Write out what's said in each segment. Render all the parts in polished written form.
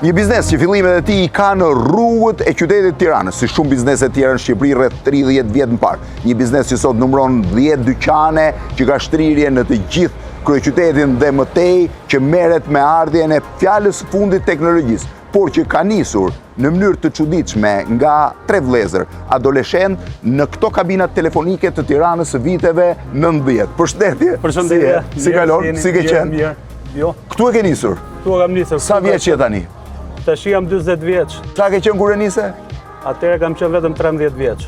Një biznes që fillimet e tij i ka në rrugët e qytetit Tiranës, si shumë biznese tjera në Shqipëri rreth 30 vjet më parë. Një biznes që sot numëron 10 dyqane, që ka shtrirje në të gjithë kryeqytetin dhe mëtej, që merret me ardhjen e fjalës së fundit teknologjisë, por që ka nisur në mënyrë të çuditshme nga 3 vëllezër adoleshent në këto kabinat telefonike të Tiranës së viteve 90. Përshëndetje. Përshëndetje. Si kalon? Si ke qenë? Mirë. Jo. Këtu e ke nisur? Këtu e kam nisur. Sa vjeç je tani? Tash jam 40 vjeç. Sa ke qenë kur e nise? Atëherë kam qenë vetëm 13 vjeç.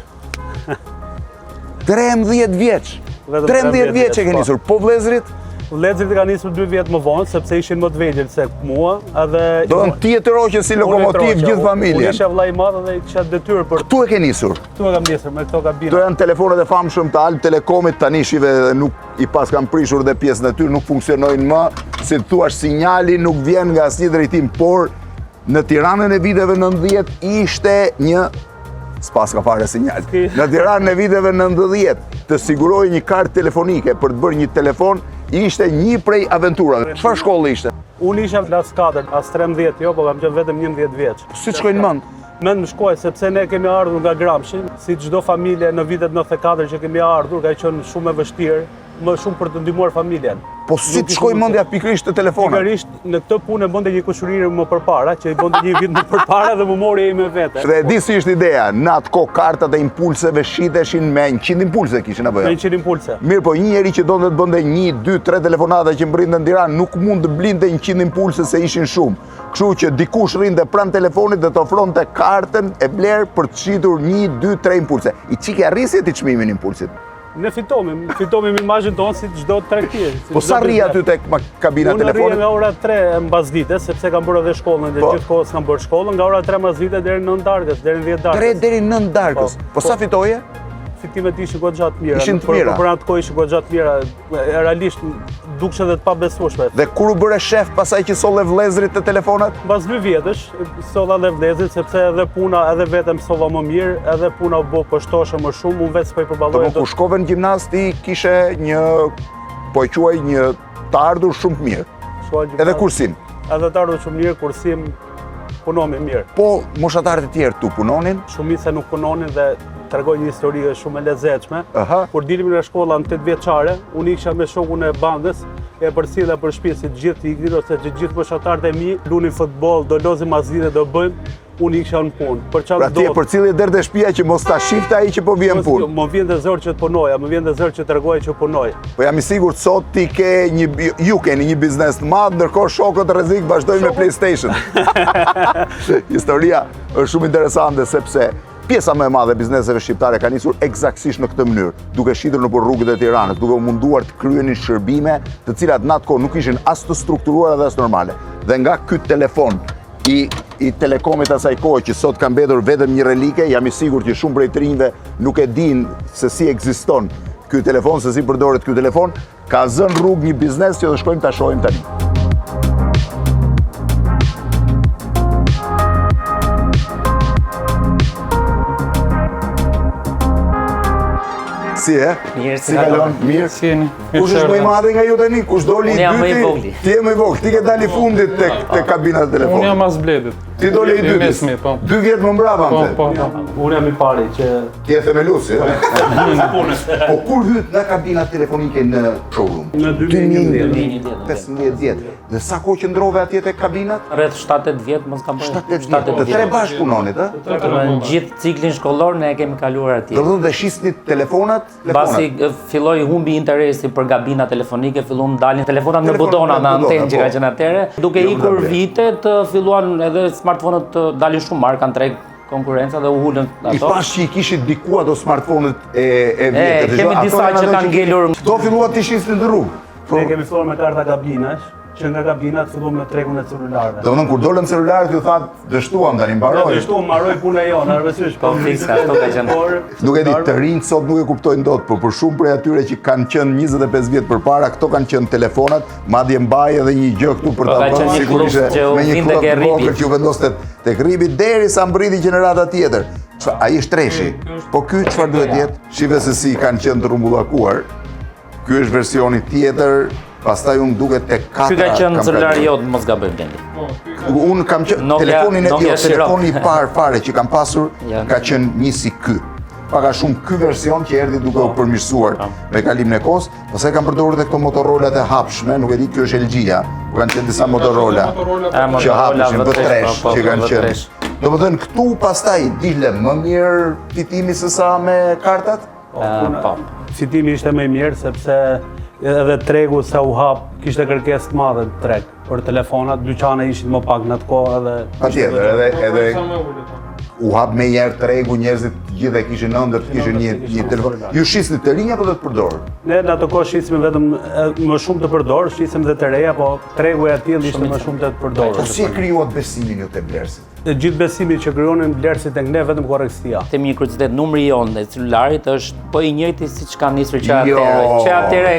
13 vjeç. Vetëm 13 vjeç e ke nisur. Po vëllezrit? Vëllezrit ka nisur 2 vjet më vonë, sepse ishin më të vegjël se mua, edhe Do në ti e të roqen si lokomotiv gjithë familjen. Unë isha vëlla i madh dhe kisha detyrë për. Këtu e ke nisur? Këtu e kam nisur me këto kabina. Këto janë telefonet e famshëm të Alp Telekomit, tani shive dhe nuk i pas kam prishur dhe pjesën e tyre nuk funksionojnë më, si të thuash sinjali nuk vjen nga asnjë drejtim, por në Tiranën e viteve 90 ishte një s'pas ka fare sinjal. Në Tiranën e viteve 90 të siguroj një kartë telefonike për të bërë një telefon ishte një prej aventurave. Çfarë shkolle ishte? Unë isha klas 4, as 13 jo, po kam qenë vetëm 11 vjeç. Si të shkojnë mend? Mend më shkoj, sepse ne kemi ardhur nga Gramshi, si çdo familje në vitet 94 që kemi ardhur, ka qenë shumë e vështirë, më shumë për të ndihmuar familjen. Po si të shkoj mendja pikërisht të telefonit? Pikërisht në këtë punë bënte një kushërirë më përpara, që i bënte një vit më përpara dhe më mori ai me vete. Dhe e di si ishte ideja, në atë kohë kartat e impulseve shiteshin me 100 impulse kishin apo jo? Me 100 impulse. Mirë, po një njeri që donte të bënte 1, 2, 3 telefonata që mbrinte në Tiranë nuk mund të blinte 100 impulse se ishin shumë. Kështu që dikush rrinte pranë telefonit dhe të ofronte kartën e blerë për të shitur 1, 2, 3 impulse. I çike arrisi ti çmimin e impulsit? Ne fitomi imazhin tonë si çdo tregtir. Po sa rri aty tek kabina telefonit? Unë rri nga ora 3 mbasdite, sepse kam bërë edhe shkollën, dhe gjithë kohës kam bërë shkollën, nga ora 3 mbasdite deri në 9 darkës, deri në 10 darkës. 3 deri në 9 darkës. Po sa fitoje? Fitimet ishin goxha të mira. Ishin të mira. Për atë kohë ishin goxha të mira, realisht dukshte edhe të pabesueshme. Dhe kur u bëre shef pasaj që solle vëllezrit të telefonat? Mbas 2 vjetësh, solla dhe vëllezrit, sepse edhe puna edhe vetëm sova më mirë, edhe puna u bë poshtoshe më shumë, unë vetë s'po i përballoj. Kur shkove në gjimnaz ti kishe një, po e quaj një të ardhur shumë të mirë. Edhe kursim. Edhe të ardhur shumë mirë, kursim punomi mirë. Po moshatarët e tjerë tu punonin? Shumica nuk punonin dhe tregoj një histori shumë e lezetshme. Kur dilim nga shkolla në 8 vjeçare, unë isha me shokun e bandës, e përcjella për shtëpi si të gjithë iknin ose të gjithë fshatarët e mi, lunin futboll, do lozim asgjë do bëjmë, unë isha në punë. Për çfarë do? Pra ti e përcjellje deri te shtëpia që mos ta shifte ai që po vjen punë. Më vjen dhe zor që të punoja, më vjen dhe zor që t'rregoj që punoj. Po jam i sigurt sot ti ke ju keni një biznes të madh, ndërkohë shokët rrezik vazhdojnë me PlayStation. Historia është shumë interesante sepse pjesa më e madhe e bizneseve shqiptare ka nisur eksaktësisht në këtë mënyrë, duke shitur nëpër rrugët e Tiranës, duke u munduar të kryenin shërbime, të cilat në atë kohë nuk ishin as të strukturuara dhe as normale. Dhe nga ky telefon i Telekomit asaj kohe që sot ka mbetur vetëm një relike, jam i sigurt që shumë prej të rinjve nuk e dinë se si ekziston ky telefon, se si përdoret ky telefon, ka zënë rrugë një biznes që do shkojmë ta shohim tani. Si e? Mirë, si kalon? Mirë? Si jeni? Kush është më i madhi nga ju tani? Kush doli i dyti? Unë jam më i vogli. Ti je më i vogli. Ti ke dalë i fundit tek kabina e telefonit. Unë jam as bledit. Ti doli i dyti. 2 vjet më mbrapa më. Po. Unë jam i pari që Ti je themeluesi, Po kur hyt nga kabina telefonike në showroom? në 2011. 15 vjet. Dhe sa kohë qëndrove atje tek kabinat? Rreth 7-8 vjet mos kam bërë. 7 vjet. Të tre bashkë punonit, ë? Në gjithë ciklin shkollor ne e kemi kaluar atje. Do të thotë dhe shisni telefonat? Pasi filloi humbi interesi për gabina telefonike, filluan dalin telefonat me butona me antenë që ka qenë atëherë. Duke ikur vitet, filluan edhe smartphone-ët të dalin shumë marka në treg konkurenca dhe u hulën ato. I pash që i kishit diku ato smartphone-et e vjetër. Kemi disa që kanë ngelur. Kto filluat të shisnin në rrugë? Ne kemi filluar me karta gabinash, që nga gabinat filluam në tregun e celularëve. Do të thonë kur dolën celularët ju thatë dështuam tani mbaroi. Dështuam, mbaroi puna jonë, arvesësh Po fiksa, ato ka qenë. Nuk e di, të rinjt sot nuk e kuptojnë dot, por për shumë prej atyre që kanë qenë 25 vjet përpara, këto kanë qenë telefonat, madje mbaj edhe një gjë këtu për ta bërë sigurisht me një klop të vogël që u vendoste tek rribi derisa mbriti gjenerata tjetër. Ai është treshi. Po ky çfarë duhet jetë? Shive se si kanë qenë të rrumbullakuar. Ky është versioni tjetër pastaj unë duket tek 4. Ky ka qenë celulari jot, mos gaboj Blendi. Unë kam qenë telefoni i parë fare që kam pasur ka qenë një si ky. Paka shumë ky version që erdhi duke u përmirësuar me kalimin e kohës, pastaj kam përdorur edhe këto Motorolat e hapshme, nuk e di kjo është LG-ja. Kanë qenë disa Motorola që hapshin V3 që kanë qenë. Domethënë këtu pastaj dile më mirë fitimi se sa me kartat? Po. Fitimi ishte më i mirë sepse edhe tregu sa u hap kishte kërkesë të madhe në treg për telefonat, dyqane ishin më pak në atë kohë edhe patjetër, edhe u hap me njerë tregu, njerëzit gjithë e kishin ëndër, kishin një telefon. Ju shisni të rinj apo do të përdorë? Ne në ato kohë shisim vetëm më shumë të përdorë, shisim dhe të reja, po tregu e atillë ishte më shumë të përdorë. Po si e krijuat besimin ju te blerësit? Gjithë besimi që krijonin blerësit tek ne vetëm korrektësia. Temi një kuriozitet, numri jonë e celularit është po i njëjti siç ka nisur që atëherë. Që atëherë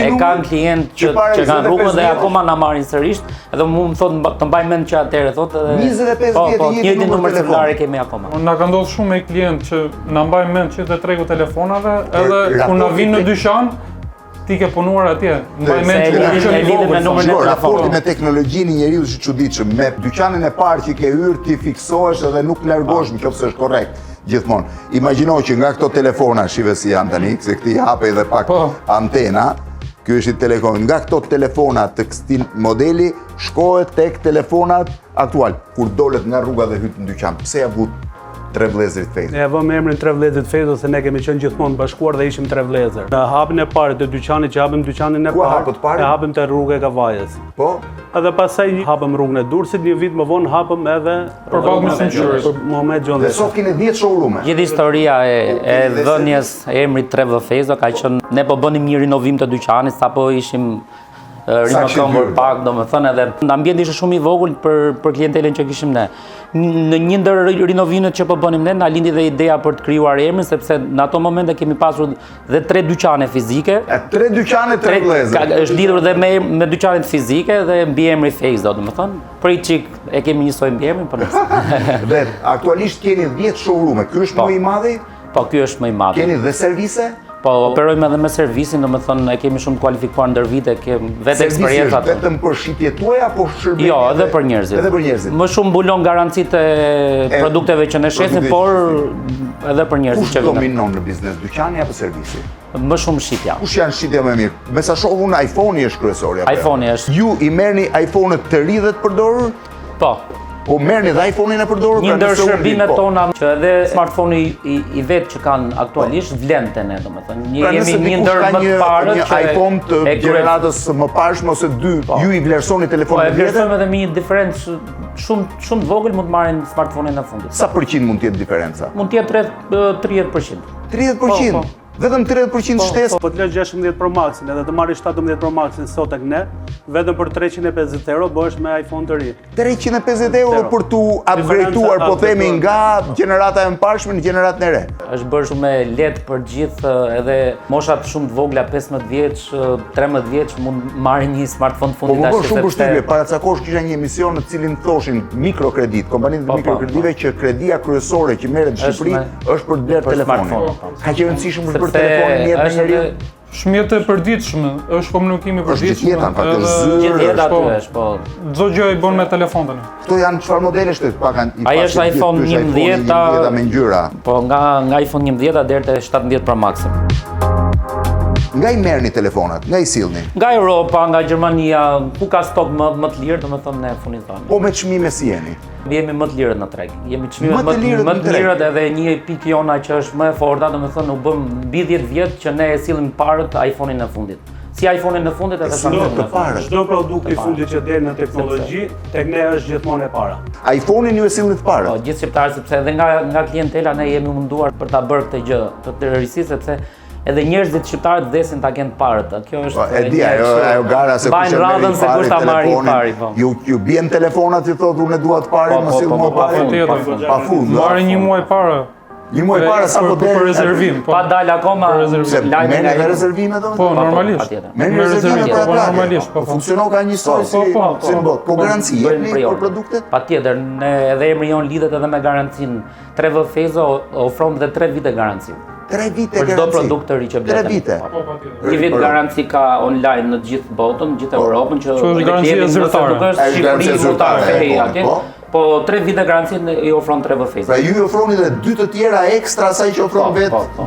e kanë klient që kanë rrugën dhe akoma na marrin sërish, edhe mu më thotë të mbaj mend që atëherë thotë 25 vjet i njëjti numër celulari kemi akoma. Na ka ndodhur shumë me klient që na mbajnë mend që te tregu telefonave, edhe kur na vinë në dyqan ti ke punuar atje, mbaj mend që lidhet me numrin e raporti telefonit. me teknologjinë i njeriu është i çuditshëm. Me dyqanin e parë që ke hyrë ti fiksohesh edhe nuk largohesh nëse është korrekt gjithmonë. Imagjino që nga këto telefona, shive si janë tani, se këti hape edhe pak antena, ky është i telefon. Nga këto telefona të këtij modeli shkohet tek telefonat aktual. Kur dolet nga rruga dhe hyt në dyqan, pse ja but tre vëllezërit Fejzo? Ne vëmë emrin tre vëllezërit Fejzo se ne kemi qenë gjithmonë bashkuar dhe ishim tre vëllezër. Në hapin e parë të dyqanit që hapim dyqanin e parë, e hapim te rruga e Kavajës. Po? Edhe pastaj hapëm rrugën e Durrësit, një vit më vonë hapëm edhe përballë me Sinqyrit. për Muhamet Gjonde. Dhe sot keni 10 showroom-e. Gjithë historia e dhënies e emrit Trevë Fejzo ka qenë ne po bënim një rinovim të dyqanit sapo ishim rinovuar pak, domethënë edhe ambienti ishte shumë i vogël për klientelën që kishim ne. Në një ndër rinovimet që po bënim ne, na lindi dhe ideja për të krijuar emrin sepse në ato momente kemi pasur dhe 3 dyqane fizike. 3 dyqane, 3 vëllezër. Është lidhur dhe me dyqanet fizike dhe mbi emri Fejzo, domethënë. Për i çik e kemi njësoj mbi emrin, po nëse. Dhe aktualisht keni 10 showroom-e. Ky është më i madhi? Po ky është më i madhi. Keni dhe servise? Po operojmë edhe me servisin, domethënë e kemi shumë kualifikuar ndër vite, kemi vetë eksperiencë atë. Vetëm për shitjet tuaja apo shërbime? Jo, edhe për njerëzit. Edhe për njerëzit. Më shumë mbulon garancitë e produkteve që ne shesim, por edhe për njerëzit që vinë. Kush dominon në biznes, dyqani apo servisi? Më shumë shitja. Kush janë shitja më mirë? Me sa shoh unë iPhone-i është kryesori apo? iPhone-i është. Ju i merrni iPhone-et të ri dhe të përdorur? Po. Po merrni dhe iPhone-in e përdorur? Një ndër shërbimet tona që edhe smartphone i vetë që kanë aktualisht vlen te ne, domethënë. Jemi një ndër më të parë që iPhone të gjeneratës më parshme ose 2, ju i vlerësoni telefonin e vjetër? Po, e vlerësojmë edhe me një diferencë shumë të vogël mund të marrin smartphone-in e fundit. Sa përqind mund të jetë diferenca? Mund të jetë 30%. 30%? Vetëm 30% shtesë? Po të lësh 16 Pro Maxin edhe të marrësh 17 Pro Maxin sot tek ne, vetëm për 350 euro bëhesh me iPhone të ri. 350 euro për tu upgradetuar, po themi, nga gjenerata e mparshme në gjeneratën e re. Është bërë shumë lehtë për gjithë edhe moshat shumë të vogla, 15 vjeç, 13 vjeç mund marrin një smartphone fundit tash. Po shumë përshtypje, paracakosh kisha një emision në cilin thoshin mikrokredit, kompanitë të mikrokreditive që kredia kryesore që merret në Shqipëri është për të blerë telefonin. Ka qenë rëndësishëm për telefonin jetë në njeriu. Shmjetë e përditshme, është komunikimi përditshëm. Gjithë jeta aty është, po. Çdo gjë i bën me telefon tani. Kto janë çfarë modelesh të pakan i Ai është iPhone 11 me ngjyra. Po nga iPhone 11 deri te 17 Pro Max. Nga i merrni telefonat, nga i sillni? Nga Europa, nga Gjermania, ku ka stok më të lirë, domethënë ne furnizojmë. Po me çmime si jeni? Jemi më të lirët në treg. Jemi çmimet më të lirët edhe një pikë jona që është më e forta, domethënë u bëm mbi 10 vjet që ne e sillim parët iPhone-in e fundit. Si iPhone-in e fundit edhe Samsung-in e fundit. Çdo produkt i fundit që del në teknologji, tek ne është gjithmonë e para. iPhone-in ju e sillni të parë? Po, gjithë shqiptarët sepse edhe nga klientela ne jemi munduar për ta bërë këtë gjë, të rërisë sepse edhe njerëzit shqiptarët vdesin ta kenë parët. Kjo është e di, ajo gara se kush e radhën se kush ta marrë pari, po. Ju bien telefonat që thotë unë dua të parin, mos sill më parë. Pafund. Marrin një muaj para. Një muaj para sa po për rezervim. Pa dal akoma lajmi nga rezervime domethënë. Po, normalisht. Me rezervime po normalisht. Po funksionon ka njësoj si në botë. Po garanci jepni për produktet? Patjetër, edhe emri jon lidhet edhe me garancinë. Trevë Fejzo ofron dhe 3 vite garanci. 3 vite Për çdo garanci. produkt të ri që 3 vite. Një vit garanci ka online në gjithë botën, në gjithë Europën, që është garancia zyrtare. Nuk është Është garancia Shqipëri zyrtare zyrtare, fei atje. Po 3 vite garancinë i ofron Travel Face. Pra ju i ofroni dhe 2 të tjera ekstra asaj që ofron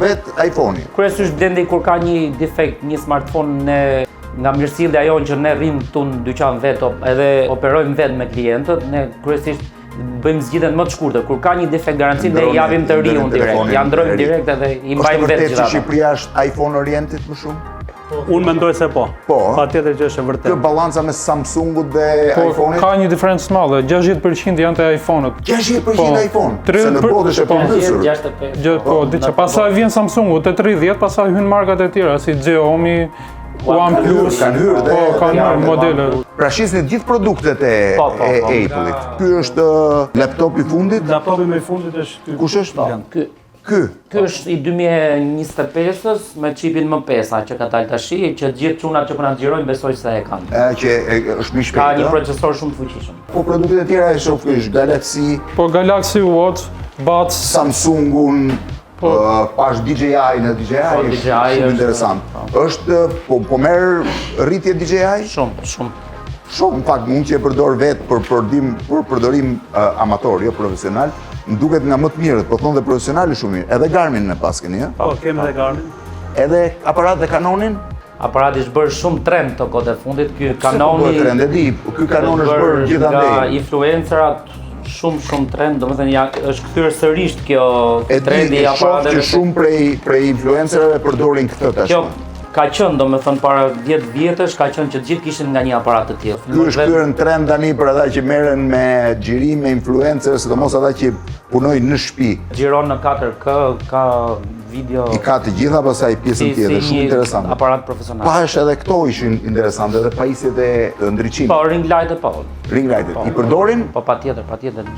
vet iPhone-i. Kryesisht blendi kur ka një defekt, një smartphone nga mirësillja jonë që ne rrim këtu në dyqan vetë edhe operojmë vetë me klientët, ne kryesisht bëjmë zgjidhjen më të shkurtër. Kur ka një defekt garanci ne japim të riun direkt, ja ndrojmë direkt edhe i mbajmë vetë Është vërtet që gjithë. Shqipëria është iPhone oriented më shumë? Unë mendoj se po. Po. Patjetër që është e Kjo vërtetë. balanca me Samsungut dhe Po, iPhone-it? ka një diferencë të madhe, 60% janë të iPhone-ut. 60% iPhone, se në botë është e përmbysur. 65. Po, diçka. Pastaj vjen Samsungu te 30, pastaj hyn markat e tjera si Xiaomi, OnePlus. Kanë hyrë dhe kanë hyrë modele. Pra shisni gjithë produktet e Apple-it. Ky është laptopi i fundit. Laptopi më i fundit është ky. Kush është? Ky. Ky është i 2025-s me çipin M5 që ka dalë tash, që gjithë çunat që po na xhirojnë besoj se e kanë. Që është më Ka shpejt. një procesor shumë të fuqishëm. Po produktet e tjera e shoh është Galaxy, Po Galaxy Watch, Buds, Samsungun, pash DJI në DJI, është DJI shumë është- interesant. Është po merr rritje DJI? Shumë. Shumë, në fakt mund që e përdor vetë për përdorim amator, jo profesional. Më duket nga më të mirët, po thonë dhe profesionali shumë mirë. Edhe Garmin në pas keni, ja? Po, kemi dhe Garmin. Edhe aparat dhe Canonin? Aparati është bërë shumë trend të kohët e fundit. Ky Po Canoni bëhet trend, e di, ky Canon është bërë nga gjithandej. influencerat shumë trend, domethënë është kthyer sërish kjo E trendi di, i e shoh që aparateve. shumë prej influencerëve përdorin këtë Kjo tashmë. ka qenë domethënë para 10 vjetësh, ka qenë që të gjithë kishin nga një aparat të tillë. Ky është kthyer në trend tani për ata që merren me xhirim, me influencerë, sidomos ata që punojnë në shtëpi. Xhiron në 4K, ka video I ka të gjitha pasaj pjesën tjetër, shumë një interesante. aparat profesional. Pash edhe këto ishin interesante, edhe pajisjet e ndriçimit. Po ring light e po. Ring lightet. I përdorin? Po patjetër.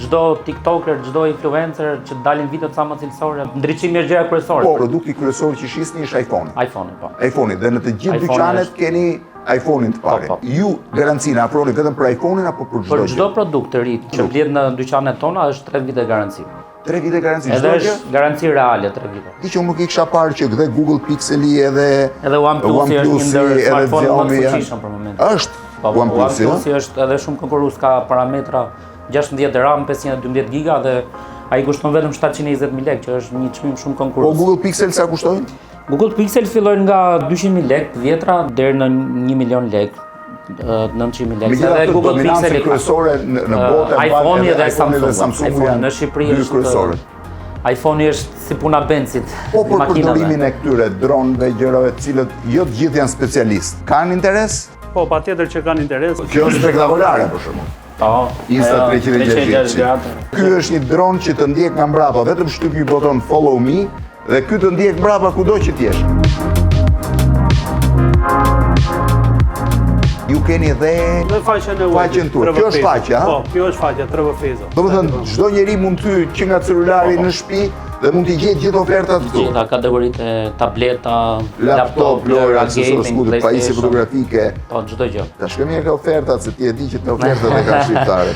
Çdo TikToker, çdo influencer që dalin video sa më cilësore, ndriçimi është gjëja kryesore. Po, produkti kryesor që shisni është iPhone. iPhone, po. iPhone-i, dhe në të gjithë iPhone dyqanet është- keni iPhone-in të pari. Po. Ju garancinë afroni vetëm për iPhone-in apo për çdo Për gjë? çdo produkt të ri që blet në dyqanet tona është 3 vite garanci. 3 vite garanci Edhe çdo gjë? është garanci reale 3 vite. Di që unë nuk i kisha parë që dhe Google Pixeli edhe Edhe OnePlus është një ndër edhe smartphone më Xiaomi të janë. fuqishëm për momentin. Është OnePlus, OnePlus është edhe shumë konkurrues, ka parametra 16 RAM, 512 GB dhe ai kushton vetëm 720.000 lekë, që është një çmim shumë Po konkurrues. Google Pixel sa kushtojnë? Google Pixel fillojnë nga 200.000 lekë të vjetra deri në 1 milion lekë, 900.000 lekë. Megjithatë Google dominancën Pixel kryesore në botë iPhone-i dhe Samsungu Samsungu janë në Shqipëri dy është kryesorët. iPhone-i është si puna Benzit, Po për makinave. përdorimin e këtyre dronëve, gjërave të cilët jo të gjithë janë specialistë. Kanë interes? Po, patjetër që kanë interes. Kjo është spektakolare për shembull. Po, Insta360. gradë. Ky është një dron që të ndjek nga mbrapa, vetëm shtyp një buton follow me dhe ky të ndjek mbrapa kudo që t'jesh. Ju keni dhe Në faqen e Faqen tuaj. Kjo është faqja, Po, kjo është faqja Travel Face. domethënë çdo njeri mund ty që nga celulari në shtëpi dhe mund t'i gjetë gjithë ofertat këtu. Gjitha kategoritë e tableta, Laptop, lojra, aksesor gaming, skuqe, pajisje fotografike. Po, çdo gjë. Tash kemi ka ofertat se ti e di që të ofertat e ka shqiptare.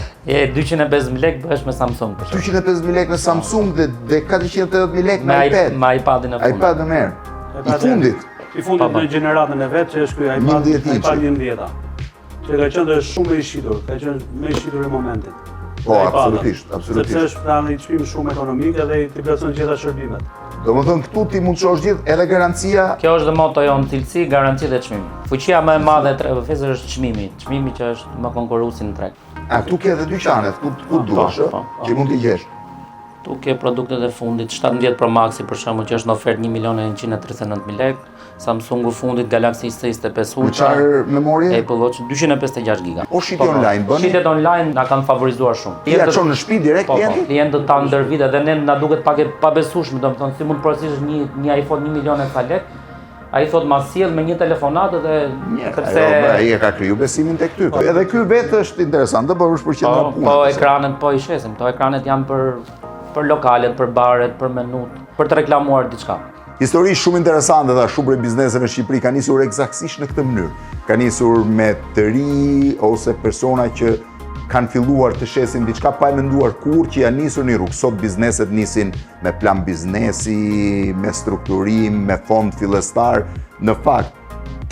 250.000 lekë bëhesh me Samsung për shembull. 250.000 lekë në Samsung dhe 480.000 lekë në iPad. Me iPadin e fundit. iPad në merë. I fundit. I fundit në gjeneratën e vet që është ky iPad 11 inç. 11. Që ka qenë dhe shumë i shitur, ka qenë më i shitur i momentit. Po, iPad-a. absolutisht, Sepse absolutisht. është pranë një çmim shumë ekonomik edhe i plotson gjitha shërbimet. Domethënë këtu ti mund të shohësh gjithë edhe garancia. Kjo është dhe moto jonë, cilësi, garanci dhe çmim. Fuqia më e madhe e Travel Face është çmimi. Çmimi që është më konkurruesi në treg. A këtu ke edhe dyqanet, ku duash, po. që mund t'i gjesh. Tu ke produktet e fundit, 17 Pro Maxi për shembull që është në ofertë 1.139.000 lekë, Samsungu fundit Galaxy S25 Me Ultra, çfarë memorie? Apple Watch 256 GB. Po shitje online bëni? Shitjet online na kanë favorizuar shumë. Ti ja çon në shtëpi direkt Po, klienti? klientët tanë ndër vite dhe ne na duket pak e pabesueshme, domethënë si mund të porosish një iPhone 1 milion e ca lekë. Ai thot ma sjell me një telefonatë dhe Sepse ai e ka kriju besimin tek ty. Edhe ky vetë është interesant, do bësh për qendra punë. Po ekranet po i shesim. Këto ekranet janë për lokalet, për baret, për menut, për të reklamuar diçka. Histori shumë interesante dhe shumë prej bizneseve në Shqipëri ka nisur eksaktësisht në këtë mënyrë. Ka nisur me të ri ose persona që kanë filluar të shesin diçka pa e menduar kur që janë nisur një rrugë. Sot bizneset nisin me plan biznesi, me strukturim, me fond fillestar. Në fakt,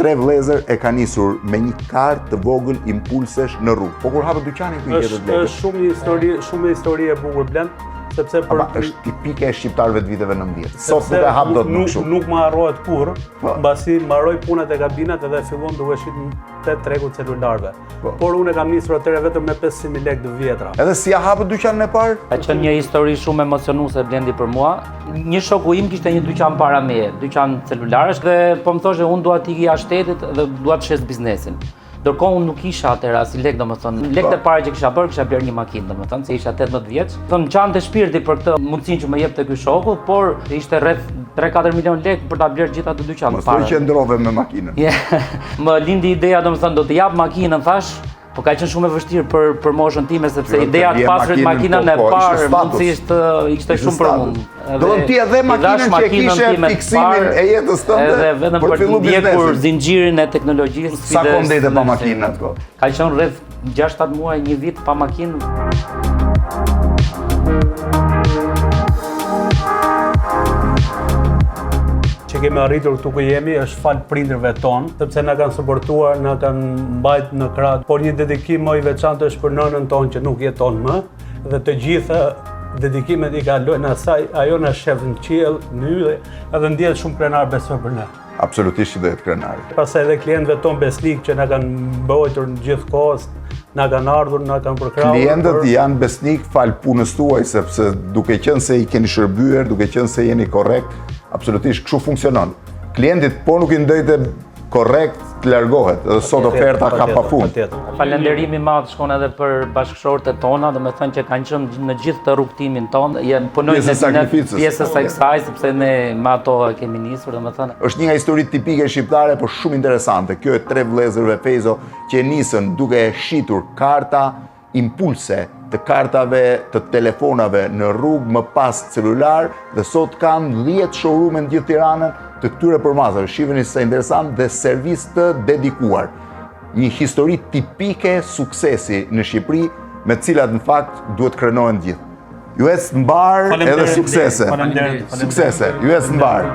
tre vëllezër e ka nisur me një kartë të vogël impulsesh në rrugë. Po kur hapët dyqanin ku i gjetët lekët? Është shumë histori e bukur Blend, sepse është tipike e shqiptarëve të viteve 90. Sot nuk e hap dot më kështu. Nuk më harrohet kurrë, mbasi mbaroj punat e kabinat edhe fillon duke shit te tregu celularëve. Por unë kam nisur atëherë vetëm me 500.000 lekë të vjetra. Edhe si ja hapët dyqanin e parë? Ka qenë një histori shumë emocionuese Blendi për mua. Një shoku im kishte një dyqan para meje, dyqan celularësh dhe po më thoshte unë dua të ikja shtetit dhe dua të shes biznesin. Ndërkohë unë nuk kisha atëherë as lek, domethënë, lekët e para që kisha bërë një makinë, domethënë, se isha 18 vjeç. Thonë çante shpirti për këtë mundësinë që më jepte ky shoku, por ishte rreth 3-4 milion lekë për ta blerë gjithë atë dyqan. Mos thuaj që ndrove me makinën. Më lindi ideja, domethënë, do të jap makinën, thash. Po ka qenë shumë e vështirë për moshën time sepse ideja të pasrit makinën e parë mundësisht ishte shumë për mua. Do të edhe makinën që kishe fiksimin e jetës tënde. Edhe vetëm për të ndjekur zinxhirin e teknologjisë. Sa kohë ndete pa makinë atko? Ka qenë rreth 6-7 muaj, një vit pa makinë. Që kemi arritur këtu ku jemi është fal prindërve tonë, sepse na kanë suportuar, na kanë mbajtur në krah, por një dedikim më i veçantë është për nënën tonë që nuk jeton më, dhe të gjitha dedikimet i kalojnë asaj, ajo na shef në qiell, në yje, edhe ndihet shumë krenar besoj për ne. Absolutisht që do jetë krenar. Pastaj edhe klientëve tonë besnik që na kanë mbajtur në gjithë kohës, na kanë ardhur, na kanë përkrahur. Klientët janë besnik fal punës tuaj sepse duke qenë se i keni shërbyer, duke qenë se jeni korrekt, absolutisht kështu funksionon. Klientit po nuk i ndojte korrekt të largohet, edhe sot oferta ka pafund. Falënderimi i madh shkon edhe për bashkëshortet tona, domethënë që kanë qenë në gjithë të rrugtimin tonë, punojnë në pjesës së kësaj sepse ne me ato kemi nisur, domethënë. Është një nga historitë tipike shqiptare, por shumë interesante. Kjo e tre vëllezërve Feyzo që nisën duke e shitur karta impulse të kartave të telefonave në rrugë, më pas celular, dhe sot kanë 10 showroom-e në gjithë Tiranën të këtyre përmasave. Shiheni sa interesant dhe servis të dedikuar. Një histori tipike suksesi në Shqipëri, me të cilat në fakt duhet krenohen gjithë. Ju ecë mbar edhe suksese. Suksese, ju ecë mbar.